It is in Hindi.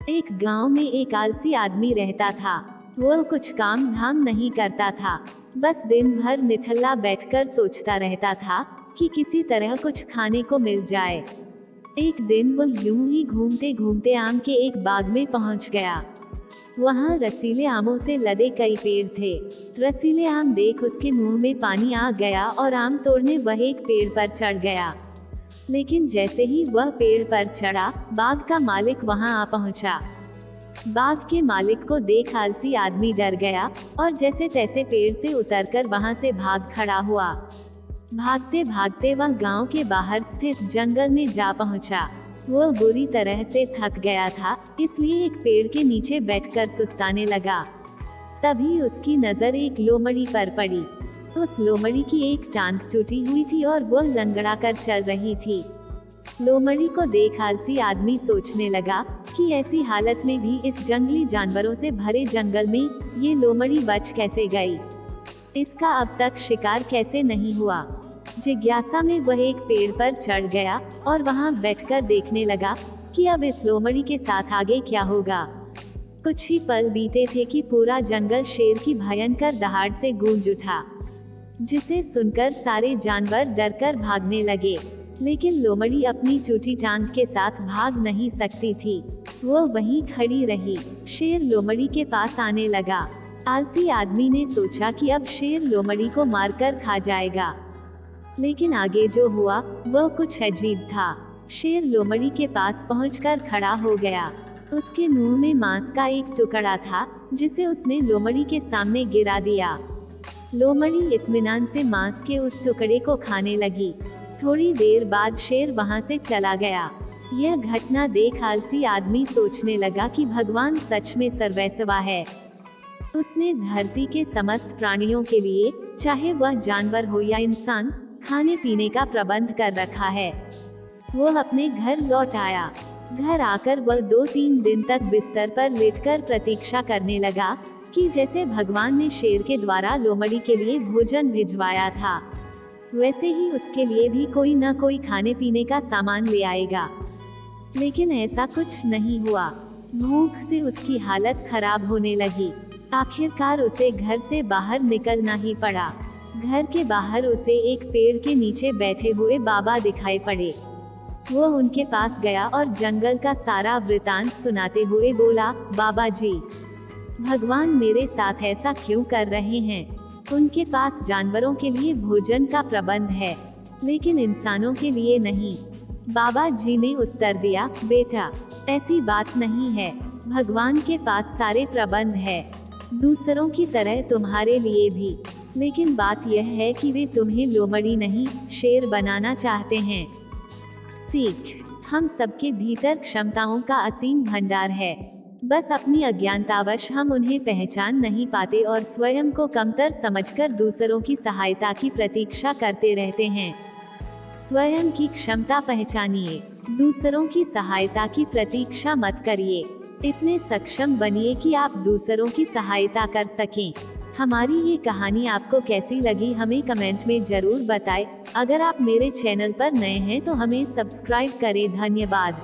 एक गांव में एक आलसी आदमी रहता था। वह कुछ काम धाम नहीं करता था, बस दिन भर निठल्ला बैठकर सोचता रहता था कि किसी तरह कुछ खाने को मिल जाए। एक दिन वो यूं ही घूमते घूमते आम के एक बाग में पहुंच गया। वहां रसीले आमों से लदे कई पेड़ थे। रसीले आम देख उसके मुंह में पानी आ गया और आम तोड़ने वह एक पेड़ पर चढ़ गया। लेकिन जैसे ही वह पेड़ पर चढ़ा, बाग का मालिक वहां आ पहुंचा। बाग के मालिक को देख आलसी आदमी डर गया और जैसे तैसे पेड़ से उतरकर वहां से भाग खड़ा हुआ। भागते भागते वह गांव के बाहर स्थित जंगल में जा पहुंचा। वह बुरी तरह से थक गया था, इसलिए एक पेड़ के नीचे बैठकर सुस्ताने लगा। तभी उसकी नजर एक लोमड़ी पर पड़ी। उस लोमड़ी की एक टांग टूटी हुई थी और वह लंगड़ा कर चल रही थी। लोमड़ी को देख आलसी आदमी सोचने लगा कि ऐसी हालत में भी इस जंगली जानवरों से भरे जंगल में ये लोमड़ी बच कैसे गई, इसका अब तक शिकार कैसे नहीं हुआ। जिज्ञासा में वह एक पेड़ पर चढ़ गया और वहां बैठकर देखने लगा कि अब इस लोमड़ी के साथ आगे क्या होगा। कुछ ही पल बीते थे कि पूरा जंगल शेर की भयंकर दहाड़ से गूंज उठा, जिसे सुनकर सारे जानवर डरकर भागने लगे। लेकिन लोमड़ी अपनी टूटी टांग के साथ भाग नहीं सकती थी, वो वहीं खड़ी रही। शेर लोमड़ी के पास आने लगा। आलसी आदमी ने सोचा कि अब शेर लोमड़ी को मारकर खा जाएगा, लेकिन आगे जो हुआ वह कुछ अजीब था। शेर लोमड़ी के पास पहुंचकर खड़ा हो गया। उसके मुंह में मांस का एक टुकड़ा था, जिसे उसने लोमड़ी के सामने गिरा दिया। लोमड़ी इत्मीनान से मांस के उस टुकड़े को खाने लगी। थोड़ी देर बाद शेर वहां से चला गया। यह घटना देख आलसी आदमी सोचने लगा कि भगवान सच में सर्वैसवा है। उसने धरती के समस्त प्राणियों के लिए, चाहे वह जानवर हो या इंसान, खाने पीने का प्रबंध कर रखा है। वह अपने घर लौट आया। घर आकर वह 2-3 दिन तक बिस्तर पर लेटकर प्रतीक्षा करने लगा कि जैसे भगवान ने शेर के द्वारा लोमड़ी के लिए भोजन भिजवाया था, वैसे ही उसके लिए भी कोई न कोई खाने पीने का सामान ले आएगा। लेकिन ऐसा कुछ नहीं हुआ। भूख से उसकी हालत खराब होने लगी। आखिरकार उसे घर से बाहर निकलना ही पड़ा। घर के बाहर उसे एक पेड़ के नीचे बैठे हुए बाबा दिखाई पड़े। वो उनके पास गया और जंगल का सारा वृतांत सुनाते हुए बोला, बाबा जी, भगवान मेरे साथ ऐसा क्यों कर रहे हैं? उनके पास जानवरों के लिए भोजन का प्रबंध है, लेकिन इंसानों के लिए नहीं। बाबा जी ने उत्तर दिया, बेटा, ऐसी बात नहीं है। भगवान के पास सारे प्रबंध है, दूसरों की तरह तुम्हारे लिए भी। लेकिन बात यह है कि वे तुम्हें लोमड़ी नहीं, शेर बनाना चाहते हैं। सीख, हम सबके भीतर क्षमताओं का असीम भंडार है, बस अपनी अज्ञानतावश हम उन्हें पहचान नहीं पाते और स्वयं को कमतर समझकर दूसरों की सहायता की प्रतीक्षा करते रहते हैं। स्वयं की क्षमता पहचानिए, दूसरों की सहायता की प्रतीक्षा मत करिए। इतने सक्षम बनिए कि आप दूसरों की सहायता कर सकें। हमारी ये कहानी आपको कैसी लगी हमें कमेंट में जरूर बताएं। अगर आप मेरे चैनल पर नए हैं तो हमें सब्सक्राइब करें। धन्यवाद।